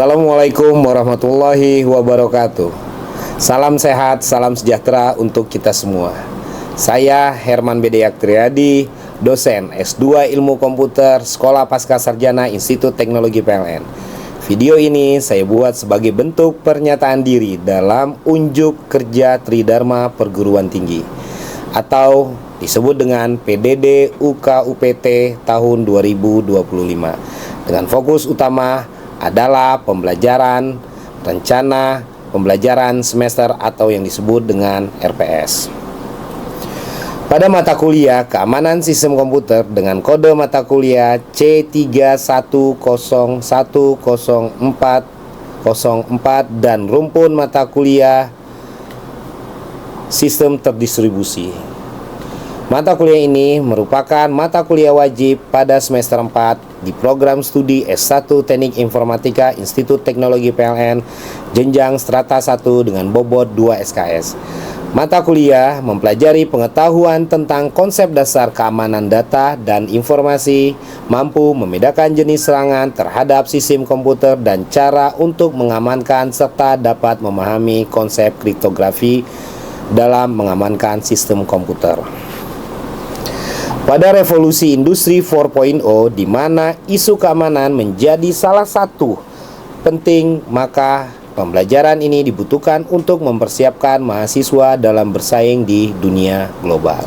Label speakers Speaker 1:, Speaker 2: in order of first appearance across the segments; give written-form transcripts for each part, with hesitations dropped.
Speaker 1: Assalamualaikum warahmatullahi wabarakatuh. Salam sehat, salam sejahtera untuk kita semua. Saya Herman Bedeak Triadi, dosen S2 Ilmu Komputer, Sekolah Pascasarjana Institut Teknologi PLN. Video ini saya buat sebagai bentuk pernyataan diri dalam unjuk kerja Tridharma Perguruan Tinggi atau disebut dengan PDD UK UPT tahun 2025 dengan fokus utama adalah pembelajaran rencana pembelajaran semester atau yang disebut dengan RPS. Pada mata kuliah Keamanan Sistem Komputer dengan kode mata kuliah C31010404 dan rumpun mata kuliah Sistem Terdistribusi. Mata kuliah ini merupakan mata kuliah wajib pada semester 4 di program studi S1 Teknik Informatika Institut Teknologi PLN jenjang strata 1 dengan bobot 2 SKS. Mata kuliah mempelajari pengetahuan tentang konsep dasar keamanan data dan informasi, mampu membedakan jenis serangan terhadap sistem komputer dan cara untuk mengamankan serta dapat memahami konsep kriptografi dalam mengamankan sistem komputer. Pada revolusi industri 4.0 di mana isu keamanan menjadi salah satu penting, maka pembelajaran ini dibutuhkan untuk mempersiapkan mahasiswa dalam bersaing di dunia global.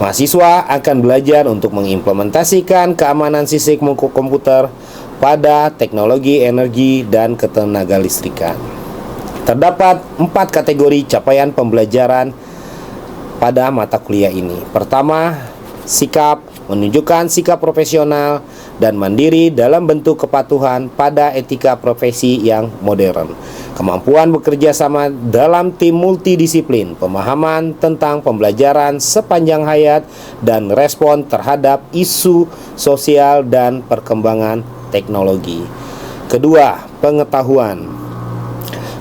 Speaker 1: Mahasiswa akan belajar untuk mengimplementasikan keamanan sistem komputer pada teknologi energi dan ketenagalistrikan. Terdapat 4 kategori capaian pembelajaran pada mata kuliah ini. Pertama, sikap, menunjukkan sikap profesional dan mandiri dalam bentuk kepatuhan pada etika profesi yang modern. Kemampuan bekerja sama dalam tim multidisiplin, pemahaman tentang pembelajaran sepanjang hayat, dan respon terhadap isu sosial dan perkembangan teknologi. Kedua, pengetahuan.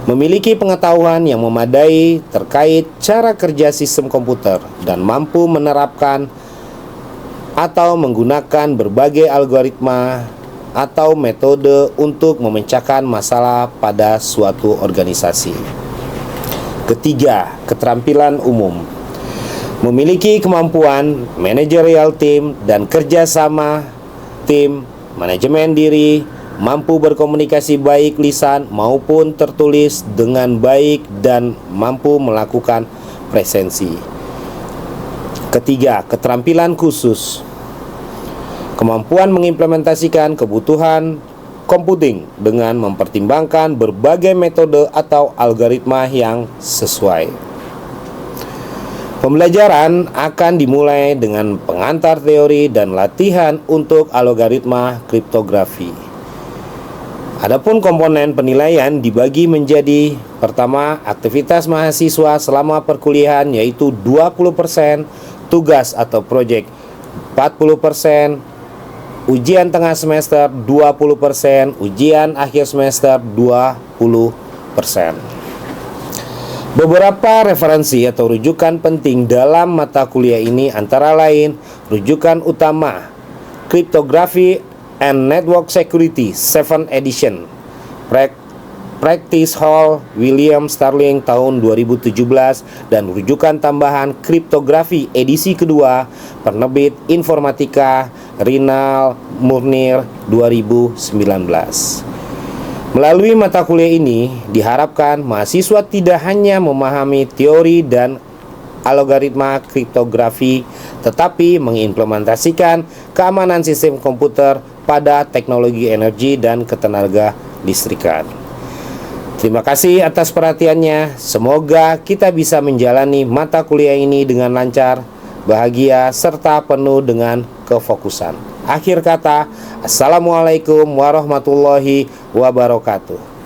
Speaker 1: Memiliki pengetahuan yang memadai terkait cara kerja sistem komputer dan mampu menerapkan atau menggunakan berbagai algoritma atau metode untuk memecahkan masalah pada suatu organisasi. Ketiga, keterampilan umum. Memiliki kemampuan manajerial tim dan kerjasama tim, manajemen diri, mampu berkomunikasi baik lisan maupun tertulis dengan baik dan mampu melakukan presensi. Ketiga, keterampilan khusus. Kemampuan mengimplementasikan kebutuhan komputing dengan mempertimbangkan berbagai metode atau algoritma yang sesuai. Pembelajaran akan dimulai dengan pengantar teori dan latihan untuk algoritma kriptografi. Adapun komponen penilaian dibagi menjadi: pertama, aktivitas mahasiswa selama perkuliahan yaitu 20%, tugas atau proyek 40%, ujian tengah semester 20%, ujian akhir semester 20%. Beberapa referensi atau rujukan penting dalam mata kuliah ini antara lain: rujukan utama Cryptography and Network Security 7th Edition, Practice Hall William Starling tahun 2017, dan rujukan tambahan Kriptografi edisi kedua penerbit Informatika Rinal Murnir 2019. Melalui mata kuliah ini diharapkan mahasiswa tidak hanya memahami teori dan algoritma kriptografi, tetapi mengimplementasikan keamanan sistem komputer pada teknologi energi dan ketenaga listrikan. Terima kasih atas perhatiannya. Semoga kita bisa menjalani mata kuliah ini dengan lancar, bahagia, serta penuh dengan kefokusan. Akhir kata, Assalamualaikum warahmatullahi wabarakatuh.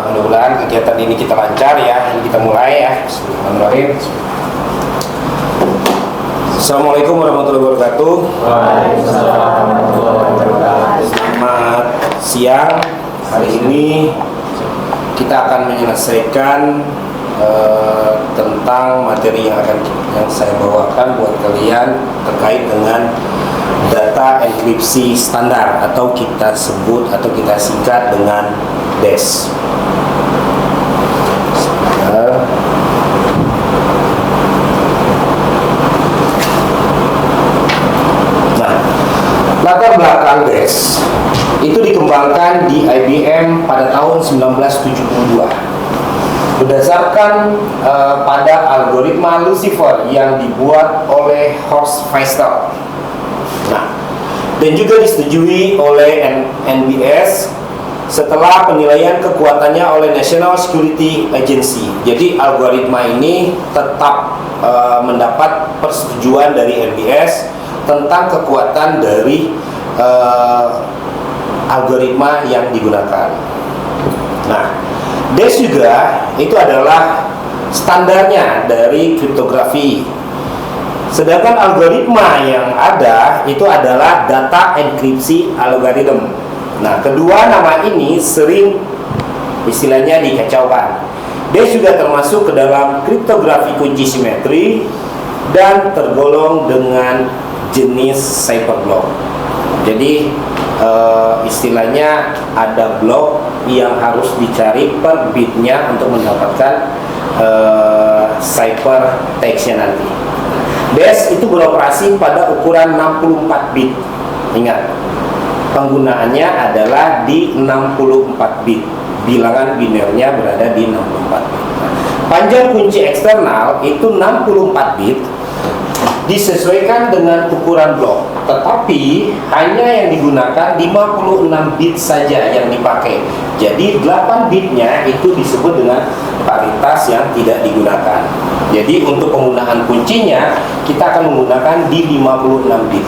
Speaker 1: Mudah-mudahan kegiatan ini kita lancar ya. Ini kita mulai ya. Bismillahirrahmanirrahim. Assalamualaikum warahmatullahi wabarakatuh.
Speaker 2: Waalaikumsalam warahmatullahi wabarakatuh.
Speaker 1: Selamat siang. Hari ini kita akan menyelesaikan tentang materi yang saya bawakan buat kalian terkait dengan data enkripsi standar, atau kita sebut atau kita singkat dengan DES. Nah, latar belakang DES itu dikembangkan di IBM pada tahun 1972 berdasarkan pada algoritma Lucifer yang dibuat oleh Horst Feistel. Nah, dan juga disetujui oleh NBS setelah penilaian kekuatannya oleh National Security Agency. Jadi algoritma ini tetap mendapat persetujuan dari NBS tentang kekuatan dari algoritma yang digunakan. Nah, DES juga itu adalah standarnya dari kriptografi. Sedangkan algoritma yang ada itu adalah data enkripsi algorithm. Nah, kedua nama ini sering istilahnya dikacaukan. DES juga termasuk ke dalam kriptografi kunci simetri dan tergolong dengan jenis cyberblock. Jadi istilahnya ada blok yang harus dicari per bitnya untuk mendapatkan cipher text-nya nanti. DES itu beroperasi pada ukuran 64 bit. Ingat, penggunaannya adalah di 64 bit. Bilangan binernya berada di 64 bit. Panjang kunci eksternal itu 64 bit, disesuaikan dengan ukuran blok, tetapi hanya yang digunakan 56 bit saja yang dipakai. Jadi 8 bitnya itu disebut dengan paritas yang tidak digunakan. Jadi untuk penggunaan kuncinya kita akan menggunakan di 56 bit,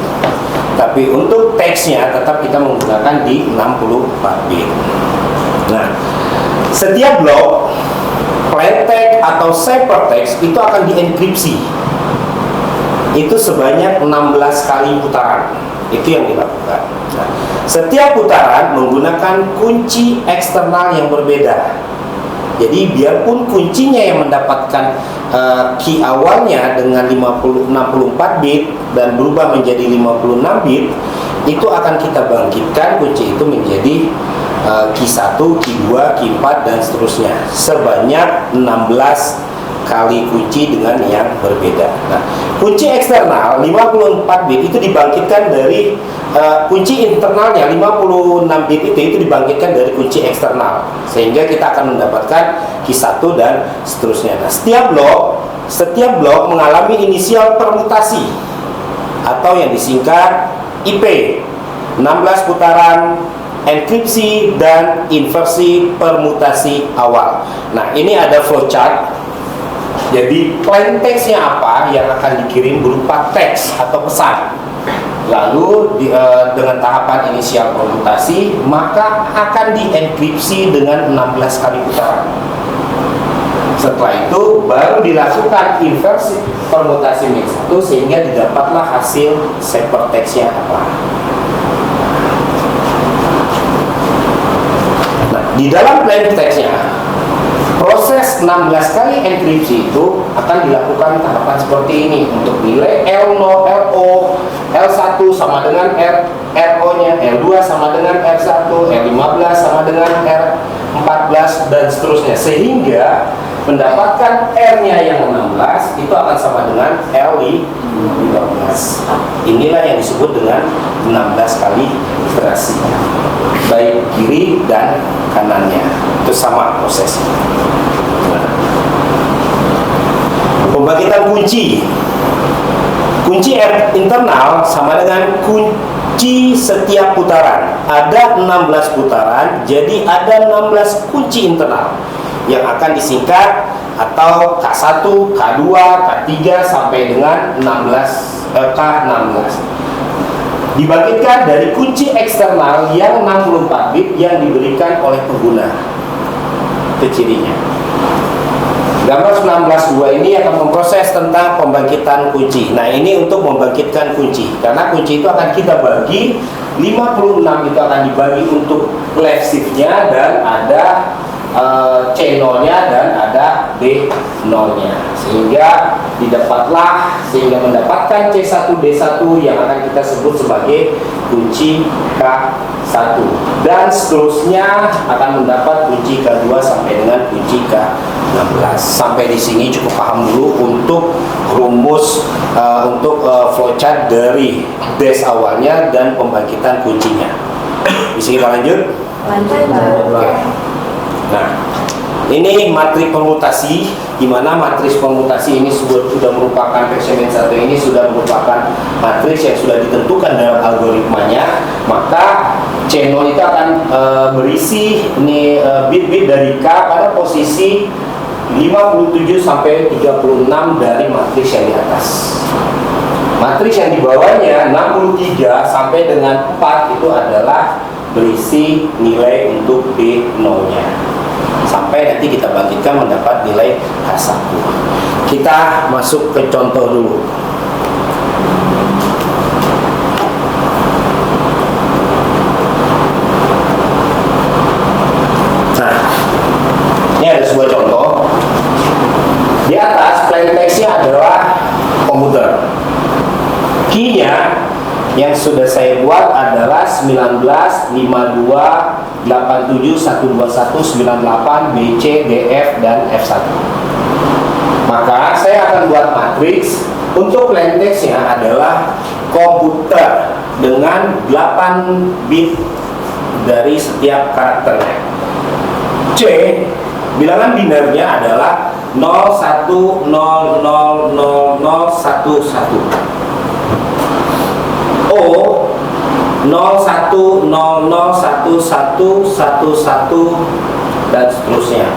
Speaker 1: tapi untuk teksnya tetap kita menggunakan di 64 bit. Nah, setiap blok plaintext atau ciphertext itu akan dienkripsi. Itu sebanyak 16 kali putaran. Itu yang dilakukan. Nah, setiap putaran menggunakan kunci eksternal yang berbeda. Jadi biarpun kuncinya yang mendapatkan key awalnya dengan 64 bit dan berubah menjadi 56 bit, itu akan kita bangkitkan kunci itu menjadi key 1, key 2, key 4 dan seterusnya. Sebanyak 16 kali kunci dengan yang berbeda. Nah, kunci eksternal 54 bit itu dibangkitkan dari kunci internalnya 56 bit itu dibangkitkan dari kunci eksternal, sehingga kita akan mendapatkan key 1 dan seterusnya. Nah, setiap blok mengalami inisial permutasi atau yang disingkat IP, 16 putaran enkripsi dan inversi permutasi awal. Nah, ini ada flowchart. Jadi plain text-nya apa yang akan dikirim berupa teks atau pesan. Lalu dengan tahapan inisial permutasi, maka akan dienkripsi dengan 16 kali putaran. Setelah itu baru dilakukan inversi permutasi mix 1 sehingga didapatlah hasil ciphertext-nya apa. Nah, di dalam plain text-nya proses 16 kali enkripsi itu akan dilakukan tahapan seperti ini. Untuk nilai L0, LO, L1 sama dengan RO-nya, L2 sama dengan R1, L15 sama dengan R14 dan seterusnya, sehingga mendapatkan R-nya yang 16 itu akan sama dengan L15. Inilah yang disebut dengan 16 kali iterasi, baik kiri dan kanannya itu sama prosesnya. Pembangkitan kunci internal sama dengan kunci setiap putaran. Ada 16 putaran, jadi ada 16 kunci internal yang akan disingkat atau K1, K2, K3 sampai dengan K16. Dibangkitkan dari kunci eksternal yang 64 bit yang diberikan oleh pengguna. Itu cirinya. Gambar 19.2 ini akan memproses tentang pembangkitan kunci. Nah, ini untuk membangkitkan kunci. Karena kunci itu akan kita bagi, 56 itu akan dibagi untuk left shift-nya dan ada C0-nya dan ada D0-nya, sehingga mendapatkan C1D1 yang akan kita sebut sebagai kunci K1, dan seterusnya akan mendapat kunci K2 sampai dengan kunci K16. Sampai di sini cukup paham dulu untuk rumus flowchart dari dash awalnya dan pembangkitan kuncinya. Bisa kita lanjut? Oke. Nah, ini matrik permutasi, di mana matris permutasi ini sudah merupakan Pearson 1 ini sudah merupakan matriks yang sudah ditentukan dalam algoritmanya. Maka C0 itu akan berisi ini bit-bit dari K pada posisi 57 sampai 36 dari matriks yang di atas. Matriks yang di bawahnya 63 sampai dengan 4 itu adalah berisi nilai untuk D0-nya. Sampai nanti kita bangkitkan mendapat nilai K1. Kita masuk ke contoh dulu. Nah, ini ada sebuah contoh. Di atas plain text-nya adalah komputer. Key-nya yang sudah saya buat adalah 19, 52, 87, 121, 98, BC, DF, dan F1. Maka saya akan buat matriks. Untuk plain text-nya adalah komputer dengan 8 bit dari setiap karakternya. C, bilangan binernya adalah 0, 1, 0, 0, 0, 0, 1, 1. O 01, 00, 11, 11, 1, dan seterusnya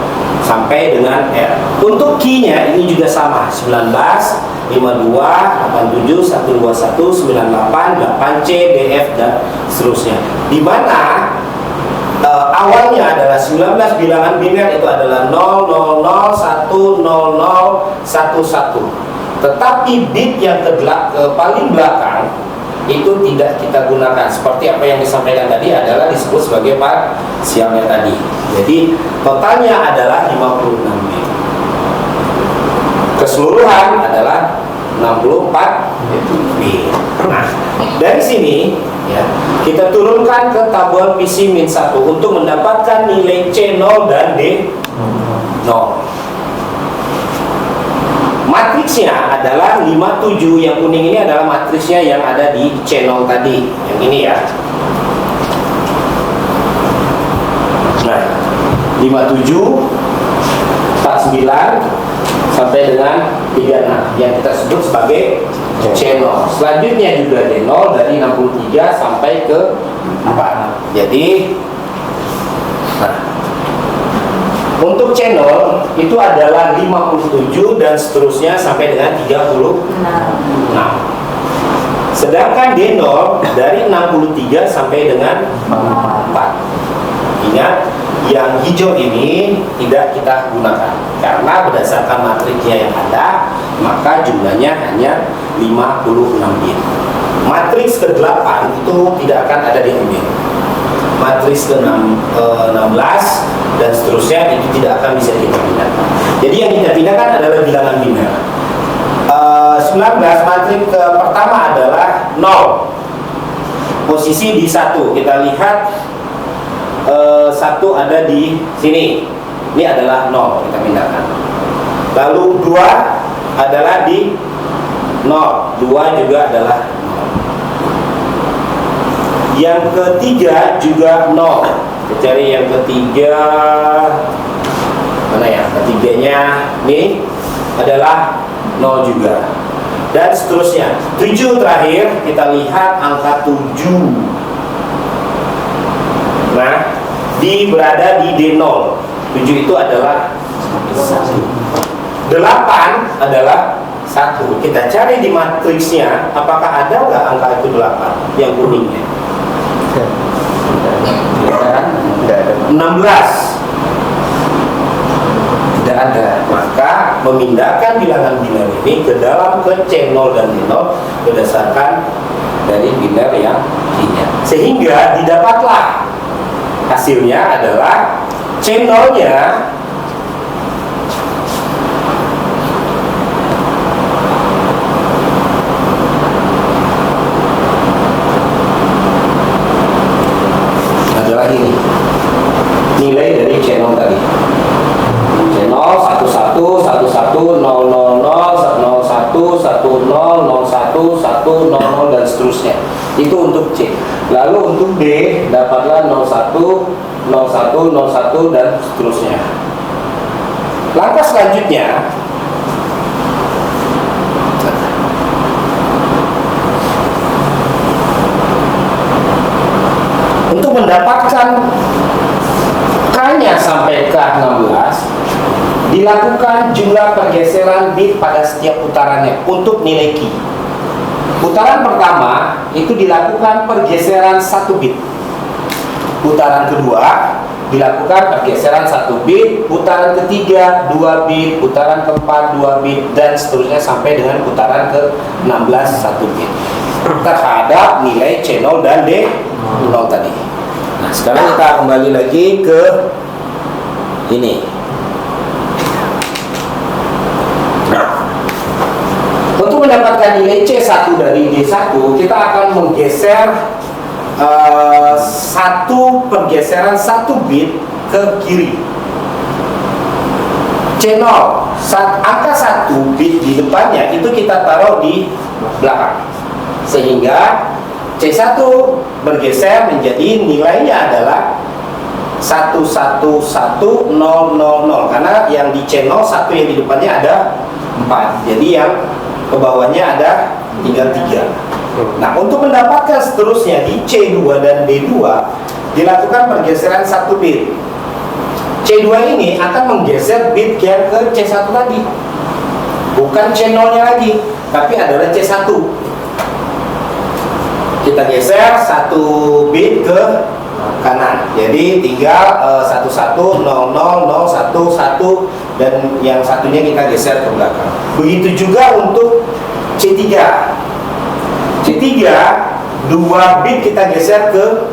Speaker 1: sampai dengan R. Untuk key-nya ini juga sama, 19, 52, 87, 121, 98, 8C, DF, dan seterusnya. Di mana awalnya adalah 19 bilangan biner itu adalah 0, 0, 0, 1, 0, 0, 1, 1. Tetapi bit yang paling belakang itu tidak kita gunakan. Seperti apa yang disampaikan tadi adalah disebut sebagai parsialnya tadi. Jadi totalnya adalah 56 bit. Keseluruhan adalah 64 bit. Nah, dari sini ya, kita turunkan ke tabel PC-1 untuk mendapatkan nilai C0 dan D0. Matriksnya adalah 57, yang kuning ini adalah matriksnya yang ada di C0 tadi, yang ini ya. Nah, 57, 49 sampai dengan 36 yang kita sebut sebagai C0. Selanjutnya juga D0 dari 63 sampai ke 4. Jadi untuk channel itu adalah 57 dan seterusnya sampai dengan 36. Sedangkan D0 dari 63 sampai dengan 4. Ingat, yang hijau ini tidak kita gunakan karena berdasarkan matriksnya yang ada, maka jumlahnya hanya 56 bit. Matriks ke-8 itu tidak akan ada di email. Matriks ke-16 dan seterusnya itu tidak akan bisa kita pindahkan. Jadi yang kita pindahkan adalah bilangan biner. 19 matriks pertama adalah 0. Posisi di 1. Kita lihat 1 ada di sini. Ini adalah 0, kita pindahkan. Lalu 2 adalah di 0. 2 juga adalah 0. Yang ketiga juga 0. Kita cari yang ketiga. Mana ya? Ketiganya ini adalah 0 juga. Dan seterusnya. 7 terakhir, kita lihat angka 7. Nah, berada di D0. 7 itu adalah 1. 8 adalah 1. Kita cari di matriksnya, apakah ada nggak angka itu 8 yang kuningnya? Tidak ada. 16 tidak ada. Maka memindahkan bilangan biner ini ke dalam ke C0 dan D0 berdasarkan dari biner yang key-nya, sehingga didapatlah hasilnya adalah C0-nya ada lagi nih, nilai dari C0 tadi. C0 11 11 000 01 10 01 100 dan seterusnya. Itu untuk C. Lalu untuk D dapatlah 01 01 01 dan seterusnya. Langkah selanjutnya untuk mendapatkan K-nya sampai K16 dilakukan jumlah pergeseran bit pada setiap putarannya untuk nilai Q. Putaran pertama itu dilakukan pergeseran 1 bit. Putaran kedua dilakukan pergeseran 1 bit, putaran ketiga 2 bit, putaran keempat 2 bit dan seterusnya sampai dengan putaran ke-16 1 bit terhadap nilai C0 dan D0 tadi. Nah, sekarang kita kembali lagi ke ini. Untuk mendapatkan nilai C1 dari D1, kita akan menggeser satu pergeseran 1 bit ke kiri. C0, angka 1 bit di depannya itu kita taruh di belakang, sehingga C1 bergeser menjadi nilainya adalah 111000, karena yang di C0 1 yang di depannya ada 4, jadi yang ke bawahnya ada tinggal 3. Nah, untuk mendapatkan seterusnya di C2 dan D2 dilakukan pergeseran 1 bit. C2 ini akan menggeser bit yang ke C1 tadi, bukan C0-nya lagi, tapi adalah C1. Kita geser 1 bit ke kanan, jadi tinggal 11000111 dan yang satunya kita geser ke belakang. Begitu juga untuk C3. C3 2 bit kita geser ke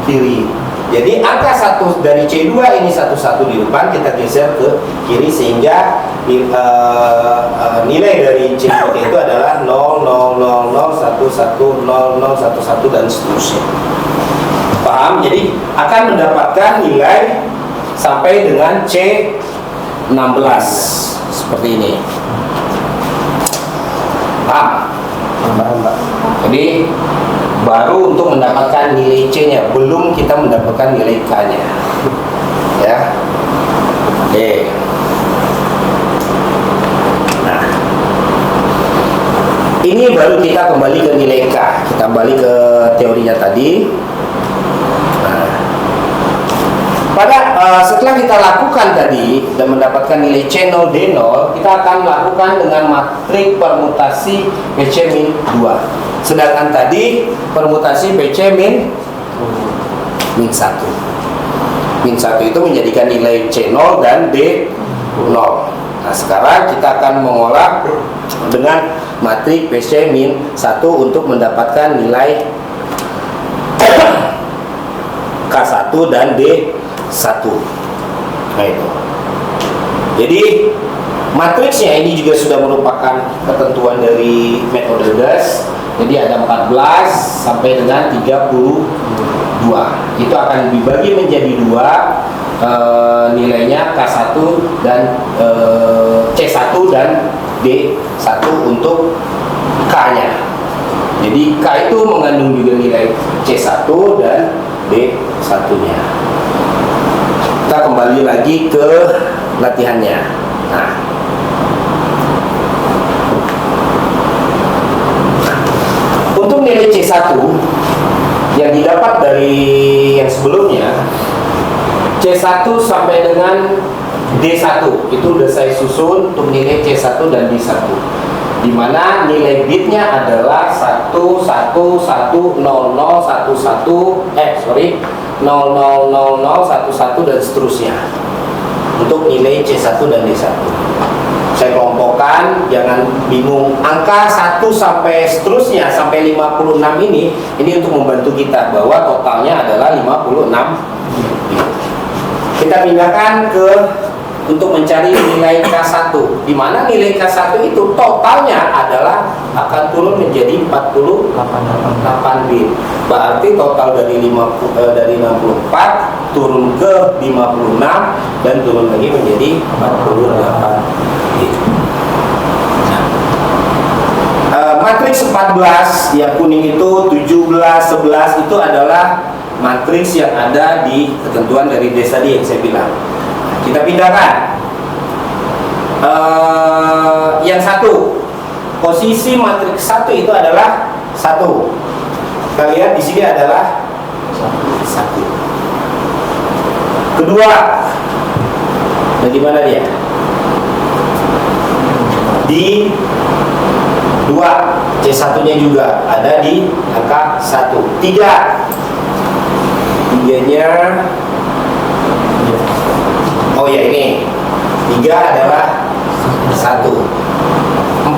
Speaker 1: kiri. Jadi angka 1 dari C2 ini 11 di depan kita geser ke kiri, sehingga nilai dari C3 itu adalah 0000110011 dan seterusnya. Paham? Jadi akan mendapatkan nilai sampai dengan C16 seperti ini. Paham? Paham. Jadi baru untuk mendapatkan nilai C-nya, belum kita mendapatkan nilai K-nya. Ya. Oke. Nah, ini baru kita kembali ke nilai K. Kita kembali ke teorinya tadi. Setelah kita lakukan tadi dan mendapatkan nilai C0 D0, kita akan lakukan dengan matrik permutasi PC-2. Sedangkan tadi permutasi PC-1. Min1 itu menjadikan nilai C0 dan D0. Nah, sekarang kita akan mengolah dengan matrik PC-1 untuk mendapatkan nilai K1 dan D1. Nah, itu. Jadi matriksnya ini juga sudah merupakan ketentuan dari metode DAS. Jadi ada 14 sampai dengan 32. Itu akan dibagi menjadi 2, nilainya K1 dan C1 dan D1 untuk K-nya. Jadi K itu mengandung juga nilai C1 dan D1-nya. Kita kembali lagi ke latihannya. Nah, untuk nilai C1 yang didapat dari yang sebelumnya, C1 sampai dengan D1 itu sudah saya susun untuk nilai C1 dan D1, di mana nilai bitnya adalah 000011 dan seterusnya untuk nilai C1 dan D1. Saya kelompokkan, jangan bingung. Angka 1 sampai seterusnya sampai 56 ini untuk membantu kita bahwa totalnya adalah 56 bit. Kita pindahkan ke untuk mencari nilai K1, di mana nilai K1 itu totalnya adalah akan turun menjadi 48 bit. Berarti total dari 64 turun ke 56 dan turun lagi menjadi 48 bit. Matriks 14 yang kuning itu 17, 11 itu adalah matriks yang ada di ketentuan dari base tadi yang saya bilang. Kita pindahkan yang satu, posisi matriks 1 itu adalah 1. Kita lihat di sini adalah 1. Kedua, bagaimana dia? Di 2, C1-nya juga ada di angka 1. 3-nya oh ya ini 3 adalah 1. 4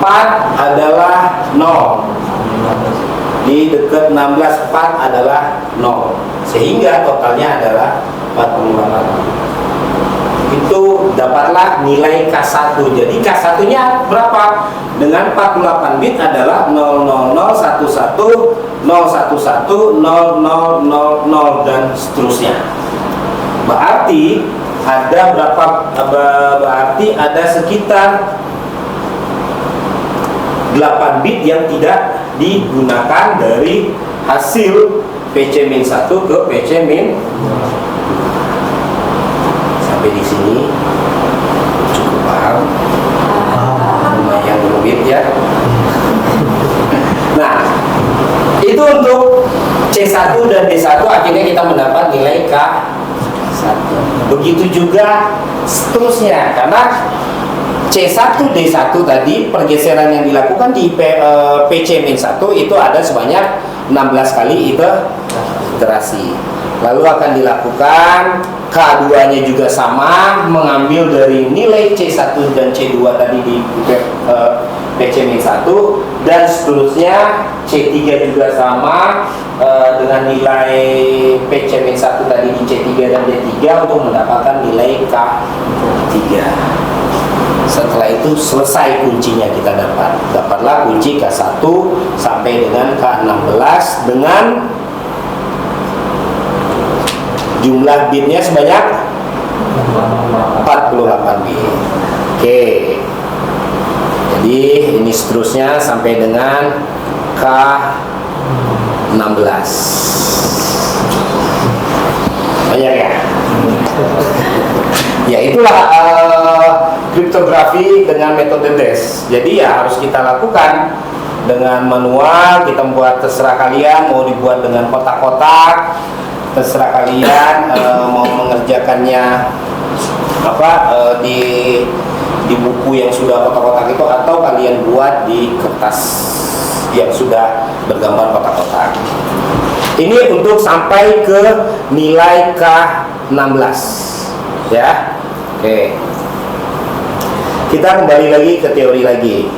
Speaker 1: adalah 0. Di dekat 16, 4 adalah 0. Sehingga totalnya adalah 48. Itu dapatlah nilai K1. Jadi K1-nya berapa? Dengan 48 bit adalah 00011 011 0000 dan seterusnya. Berarti ada berapa? Berarti ada sekitar 8 bit yang tidak digunakan dari hasil PC-1 ke PC-2. Sampai di sini cukup paham? Lumayan rumit ya. Nah, itu untuk C1 dan D1 akhirnya kita mendapat nilai K1. Begitu juga seterusnya, karena C1 D1 tadi pergeseran yang dilakukan di PC-1 itu ada sebanyak 16 kali iterasi. Lalu akan dilakukan K2-nya juga sama, mengambil dari nilai C1 dan C2 tadi di PC-1 dan seterusnya. C3 juga sama dengan nilai PC-1 tadi di C3 dan D3 untuk mendapatkan nilai K3. Setelah itu selesai kuncinya, kita dapatlah kunci K1 sampai dengan K16 dengan jumlah bitnya sebanyak 48 bit. Oke. Jadi ini seterusnya sampai dengan K16. Banyak ya? Ya itulah kriptografi dengan metode DES. Jadi ya harus kita lakukan dengan manual. Kita buat, terserah kalian mau dibuat dengan kotak-kotak, terserah kalian mau mengerjakannya di buku yang sudah kotak-kotak itu, atau kalian buat di kertas yang sudah bergambar kotak-kotak. Ini untuk sampai ke nilai K16 ya. Oke, kita kembali lagi ke teori lagi.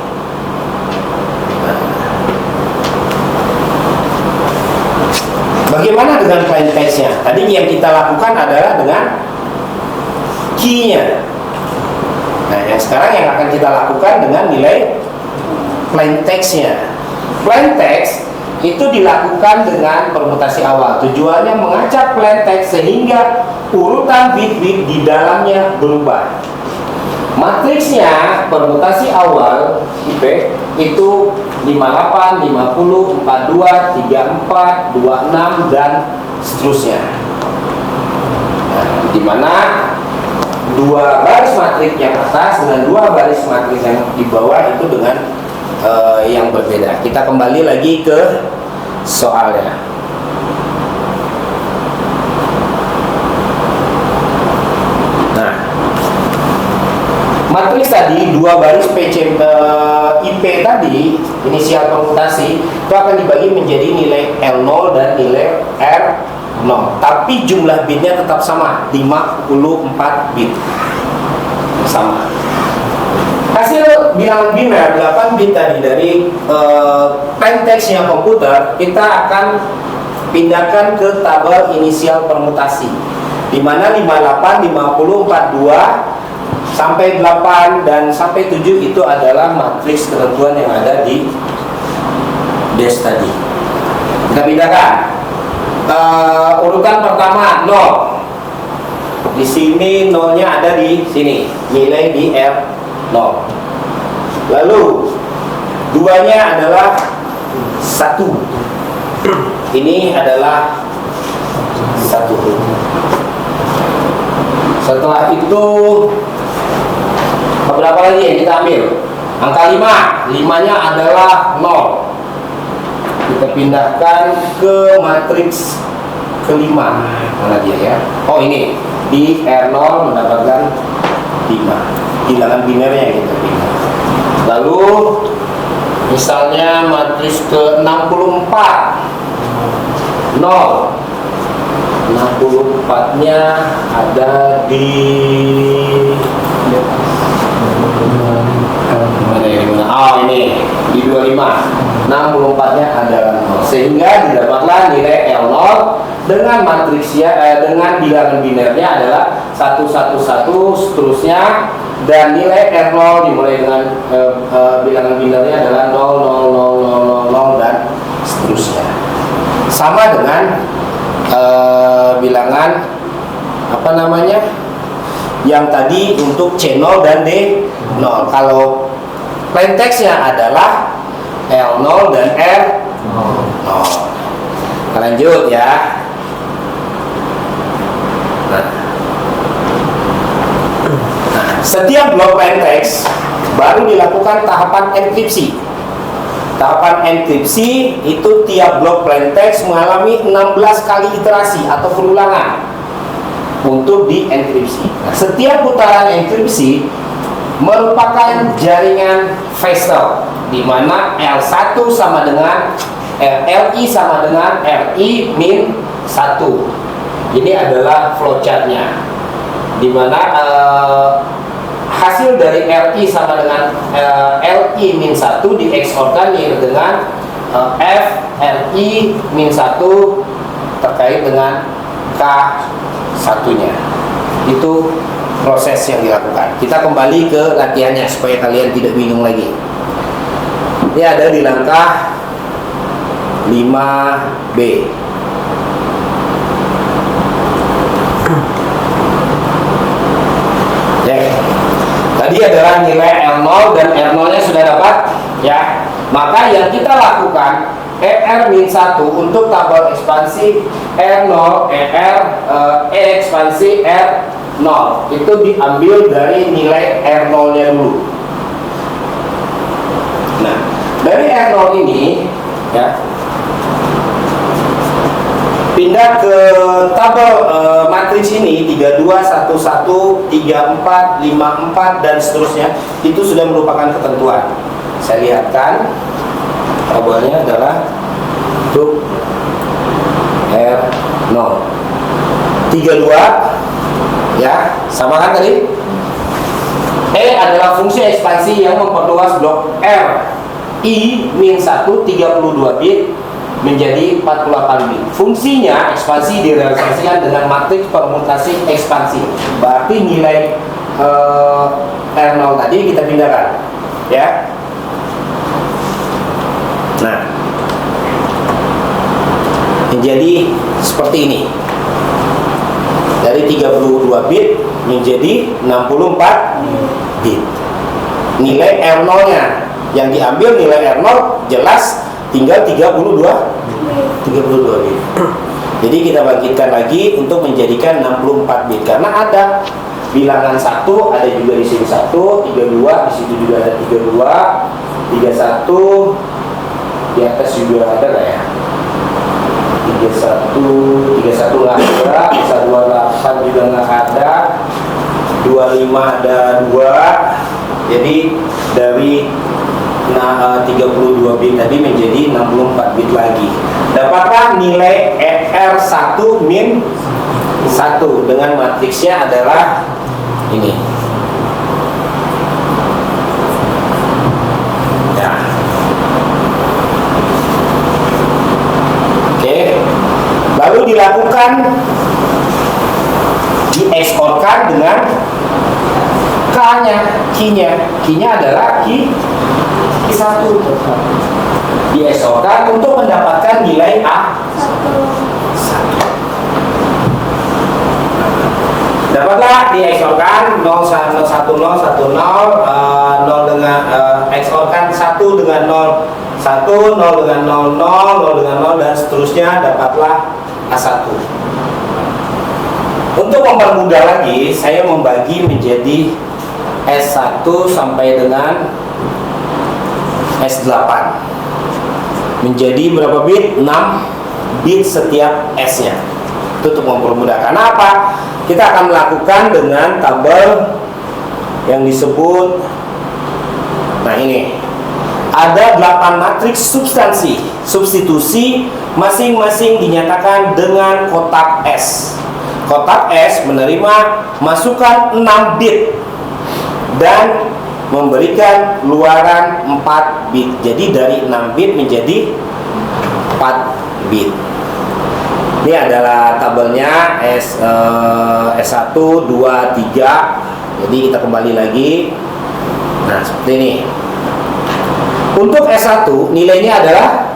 Speaker 1: Bagaimana dengan plain text-nya? Tadi yang kita lakukan adalah dengan key-nya. Nah, yang sekarang yang akan kita lakukan dengan nilai plain text-nya. Plain text itu dilakukan dengan permutasi awal. Tujuannya mengacak plain text sehingga urutan bit-bit di dalamnya berubah. Matriksnya permutasi awal IP itu 58, 50, 42, 34, 26 dan seterusnya. Nah, di mana dua baris matriks yang atas dengan dua baris matriks yang di bawah itu dengan yang berbeda. Kita kembali lagi ke soalnya. Nah, matriks tadi dua baris PC IP tadi inisial permutasi itu akan dibagi menjadi nilai L0 dan nilai R0. Tapi jumlah bitnya tetap sama, 54 bit. Sama. Hasil bilangan biner 8 bit tadi dari plain text-nya komputer, kita akan pindahkan ke tabel inisial permutasi. di mana 58, 50, 42 sampai 8 dan sampai 7 itu adalah matriks ketentuan yang ada di dash tadi. Kita pindahkan. Urutan pertama 0. Di sini nolnya ada di sini, nilai di R0. Lalu duanya adalah 1. Ini adalah 1. Setelah itu beberapa lagi yang kita ambil. Angka 5, 5-nya adalah 0. Kita pindahkan ke matriks kelima. Mana dia ya? Oh ini, di R0 mendapatkan 5. Bilangan binernya yang kita pindah. Lalu misalnya matriks ke 64 0. 64-nya ada di mana ini? Oh ini di 25. 64-nya adalah 0. Sehingga didapatlah nilai L0 dengan matriksnya dengan bilangan binernya adalah 111 seterusnya, dan nilai R0 dimulai dengan bilangan binernya adalah 0, 0, 0, 0, 0 dan seterusnya. Sama dengan bilangan apa namanya yang tadi untuk C0 dan D0. Kalau plain text-nya adalah L0 dan R0. Kita lanjut ya. Nah, setiap blok plain text baru dilakukan tahapan enkripsi. Tahapan enkripsi itu tiap blok plain text mengalami 16 kali iterasi atau perulangan untuk dienkripsi. Nah, setiap putaran enkripsi merupakan jaringan Feistel, di mana L1 sama dengan LI sama dengan RI min 1. Ini adalah flowchartnya, di mana hasil dari RI sama dengan LI min 1 dieksorkan dengan F RI min 1 terkait dengan K1 nya. Itu proses yang dilakukan. Kita kembali ke latihannya supaya kalian tidak bingung lagi. Ini ada di langkah 5B. Tadi adalah nilai L0 dan R0-nya sudah dapat ya. Maka yang kita lakukan ER-1 untuk tabel ekspansi R0 ekspansi R0 itu diambil dari nilai R0-nya dulu. Nah, dari R0 ini ya, pindah ke tabel matriks ini 32, 11, 34, 54 dan seterusnya. Itu sudah merupakan ketentuan. Saya lihatkan tabelnya adalah untuk R0 32 ya, sama kan tadi? E adalah fungsi ekspansi yang memperluas blok R I min 1 32 bit menjadi 48 bit. Fungsinya ekspansi direalisasikan dengan matriks permutasi ekspansi. Berarti nilai R0 tadi kita pindahkan ya. Nah, menjadi seperti ini. Dari 32 bit menjadi 64 bit. Nilai R0-nya yang diambil nilai R0 jelas tinggal 32 bit. Jadi kita bangkitkan lagi untuk menjadikan 64 bit karena ada bilangan 1, ada juga di sini 1, 32, di situ juga ada 32, 31, di atas juga ada nggak ya? 31 nggak ada, 128 juga nggak ada, 25 ada 2. Jadi dari 32 bit tadi menjadi 64 bit lagi. Dapatkan nilai ER1 min 1 dengan matriksnya adalah ini. Ya. Oke. Lalu dilakukan A-nya, key-nya adalah key 1. Di-XOR-kan untuk mendapatkan nilai A 1. Dapatlah di-XOR-kan 0 1 0 dengan XOR-kan 1 dengan 0 1, 0 dengan 0 0, 0 dengan 0 dan seterusnya, dapatlah A1. Untuk mempermudah lagi, saya membagi menjadi S1 sampai dengan S8. Menjadi berapa bit? 6 bit setiap S-nya. Itu untuk mempermudah. Karena apa? Kita akan melakukan dengan tabel yang disebut, nah ini ada 8 matriks substitusi, masing-masing dinyatakan dengan kotak S. Kotak S menerima masukan 6 bit dan memberikan luaran 4 bit. Jadi dari 6 bit menjadi 4 bit. Ini adalah tabelnya S1, 2, 3. Jadi kita kembali lagi. Nah, seperti ini. Untuk S1 nilainya adalah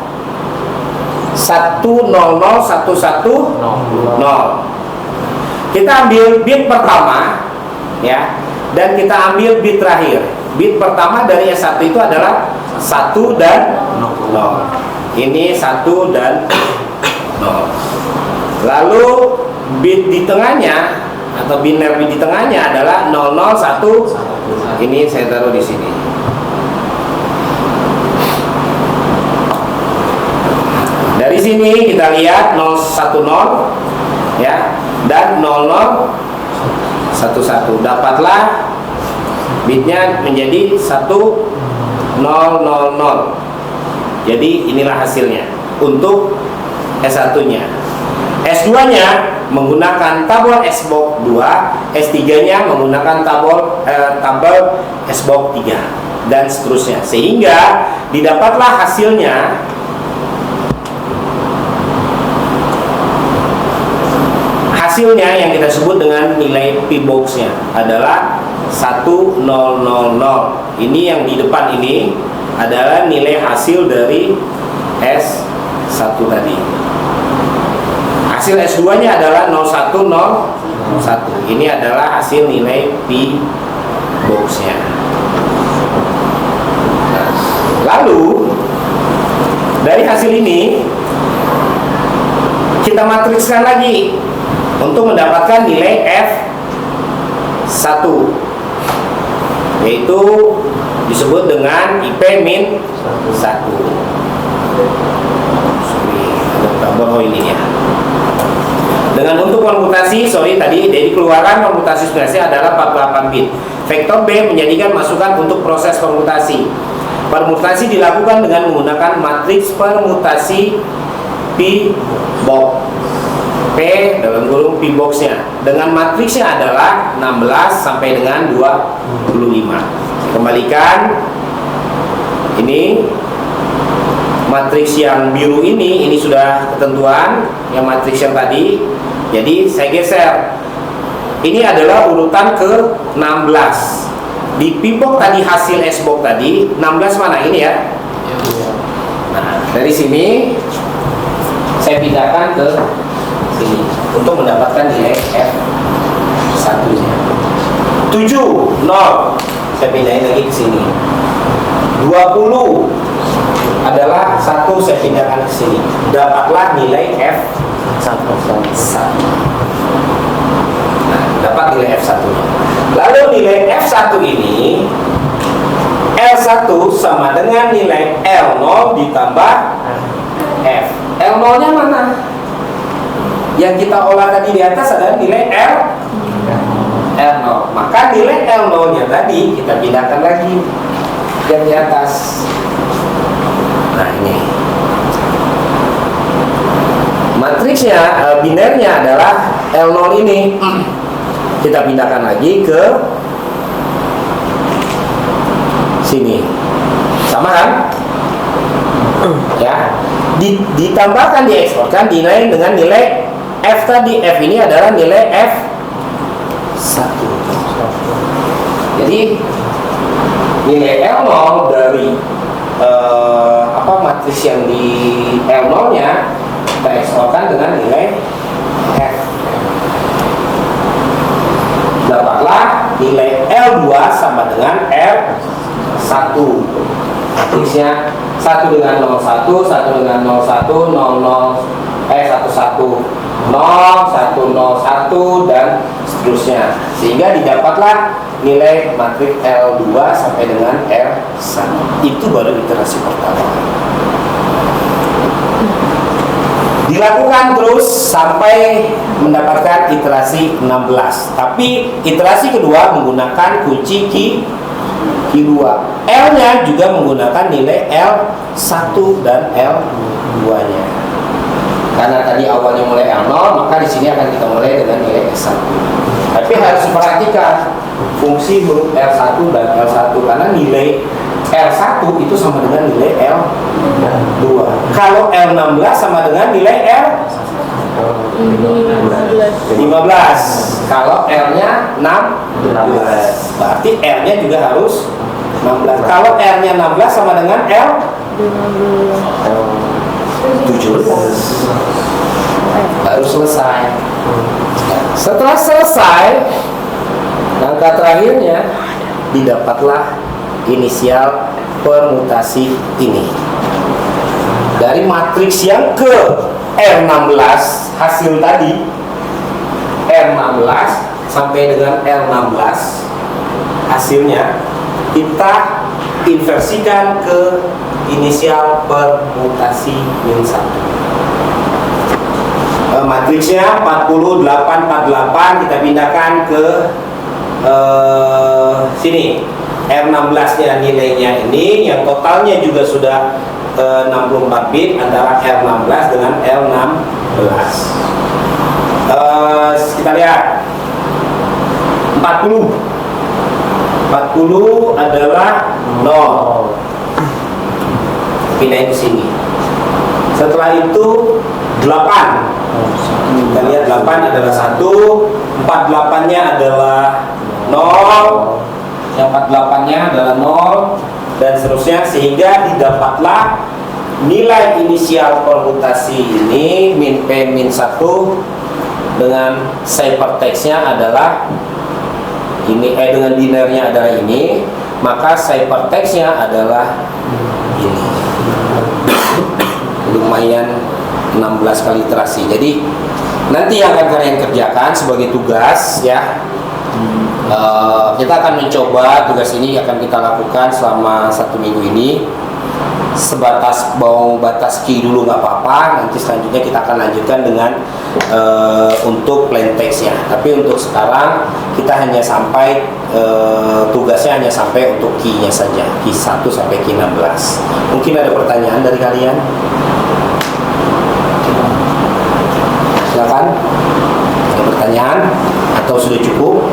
Speaker 1: 100 11 0. Kita ambil bit pertama ya, dan kita ambil bit terakhir. Bit pertama dari S1 itu adalah 1 dan 0. Ini 1 dan 0. Lalu bit di tengahnya atau biner bit di tengahnya adalah 00 1. Ini saya taruh di sini. Dari sini kita lihat 010 ya dan 0011. Dapatlah bitnya menjadi 1000. Jadi inilah hasilnya untuk S1-nya. S2-nya menggunakan tabel SBOK 2, S3-nya menggunakan tabel SBOK 3 dan seterusnya, sehingga didapatlah hasilnya yang kita sebut dengan nilai P-box-nya adalah 1000. Ini yang di depan ini adalah nilai hasil dari S1 tadi. Hasil S2-nya adalah 0101. Ini adalah hasil nilai P-box-nya. Lalu dari hasil ini kita matrikskan lagi untuk mendapatkan nilai F1, yaitu disebut dengan IP-1. Ini ya. Dengan untuk permutasi, tadi dari keluaran permutasi sebenarnya adalah 48 bit. Vektor B menjadikan masukan untuk proses permutasi. Permutasi dilakukan dengan menggunakan matriks permutasi P-box. P dalam kurung P-box-nya. Dengan matriksnya adalah 16 sampai dengan 25. Kembalikan ini matriks yang biru ini sudah ketentuan yang matriks yang tadi. Jadi saya geser. Ini adalah urutan ke-16. Di P-box tadi hasil S-box tadi 16 mana ini ya? Nah, dari sini saya pindahkan ke sini untuk mendapatkan nilai F1-nya. 7 0. Saya pindahin lagi ke sini. 20 adalah 1, saya pindahkan ke sini. Dapatlah nilai F1. Nah, dapat nilai F1-nya. Lalu nilai F1 ini L1 sama dengan nilai L0 ditambah F. L0-nya mana? Yang kita olah tadi di atas adalah nilai L0. Maka nilai L0-nya tadi kita pindahkan lagi yang di atas. Nah, ini matriksnya, binernya adalah L0 ini. Kita pindahkan lagi ke sini. Sama kan? Ya. Ditambahkan, dieksporkan, dinilai dengan nilai F tadi. F ini adalah nilai F1. Jadi nilai L0 dari matriks yang di L0 nya kita XOR-kan dengan nilai F. Dapatlah nilai L2 sama dengan L1. Matriksnya 1 dengan 01, 1 dengan 01, 11, 11, 0, 101 dan seterusnya, sehingga didapatlah nilai matriks L2 sampai dengan R1. Itu baru iterasi pertama. Dilakukan terus sampai mendapatkan iterasi 16. Tapi iterasi kedua menggunakan kunci Q2. L-nya juga menggunakan nilai L1 dan L2-nya. Karena tadi awalnya mulai L0, maka di sini akan kita mulai dengan nilai S1. Tapi harus perhatikan fungsi huruf L1 dan L1, karena nilai L1 itu sama dengan nilai L2. Kalau L16 sama dengan nilai L15. Kalau L-nya 16, berarti L-nya juga harus 16. Kalau R-nya 16 sama dengan L17. Baru selesai. Setelah selesai, langkah terakhirnya didapatlah inisial permutasi ini. Dari matriks yang ke R16 hasil tadi, R16 sampai dengan L16 hasilnya kita inversikan ke inisial permutasi -1. Matriksnya 4848 kita pindahkan ke sini. R16 nya nilainya ini, yang totalnya juga sudah 64 bit antara R16 dengan L16. Kita lihat 40 adalah 0, pindahin ke sini. Setelah itu 8, kita lihat 8 adalah 1, 48 nya adalah 0, yang 48 nya adalah 0, dan seterusnya, sehingga didapatlah nilai inisial permutasi ini min P min 1 dengan ciphertextnya adalah ini, dengan binernya adalah ini, maka ciphertextnya adalah ini. Lumayan 16 kali iterasi. Jadi nanti yang akan kalian kerjakan sebagai tugas ya, kita akan mencoba tugas ini akan kita lakukan selama 1 minggu ini. Sebatas batas key dulu nggak apa-apa, nanti selanjutnya kita akan lanjutkan dengan untuk plain text-nya. Tapi untuk sekarang kita hanya sampai tugasnya hanya sampai untuk key-nya saja, key 1 sampai key 16. Mungkin ada pertanyaan dari kalian? Silakan. Ada pertanyaan atau sudah cukup?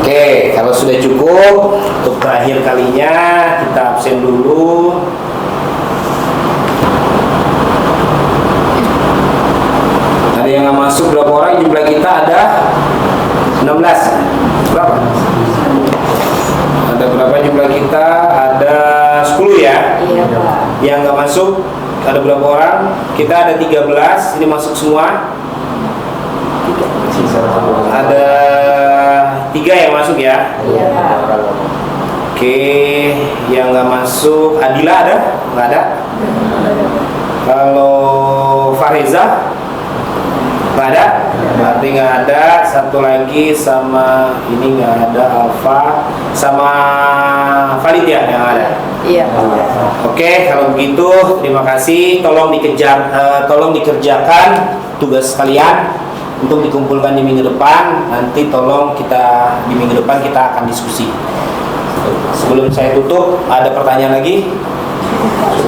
Speaker 1: Oke, kalau sudah cukup, untuk terakhir kalinya kita absen dulu. Ada yang nggak masuk berapa orang? Jumlah kita ada 16. Berapa? Ada berapa jumlah kita? Ada 10 ya?
Speaker 2: Iya, Pak.
Speaker 1: Yang nggak masuk ada berapa orang? Kita ada 13. Ini masuk semua? Ada 3 yang masuk ya?
Speaker 2: Iya, Pak.
Speaker 1: Oke, yang nggak masuk, Adila ada? Nggak ada? Kalau Fariza? Nggak ada? Berarti nggak ada. Satu lagi sama ini nggak ada, Alfa sama Valid ya yang ada?
Speaker 2: Iya, Pak.
Speaker 1: Oke, kalau begitu terima kasih. Tolong dikerjakan tugas kalian untuk dikumpulkan di minggu depan. Nanti tolong kita di minggu depan kita akan diskusi. Sebelum saya tutup, ada pertanyaan lagi?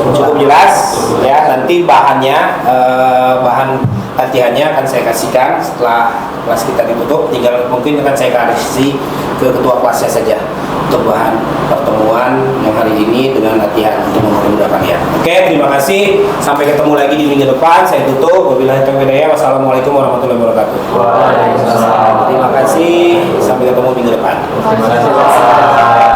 Speaker 1: Cukup jelas ya. Nanti bahannya, bahan latihannya akan saya kasihkan setelah kelas kita ditutup. Tinggal mungkin akan saya kasih ke ketua kelasnya saja untuk bahan pertemuan yang hari ini dengan latihan untuk mempermudah kalian. Oke, terima kasih. Sampai ketemu lagi di minggu depan. Saya tutup. Wabillahi taufiq wal hidayah. Wassalamualaikum warahmatullahi wabarakatuh.
Speaker 2: Waalaikumsalam.
Speaker 1: Terima kasih. Sampai ketemu minggu depan.
Speaker 2: Terima kasih.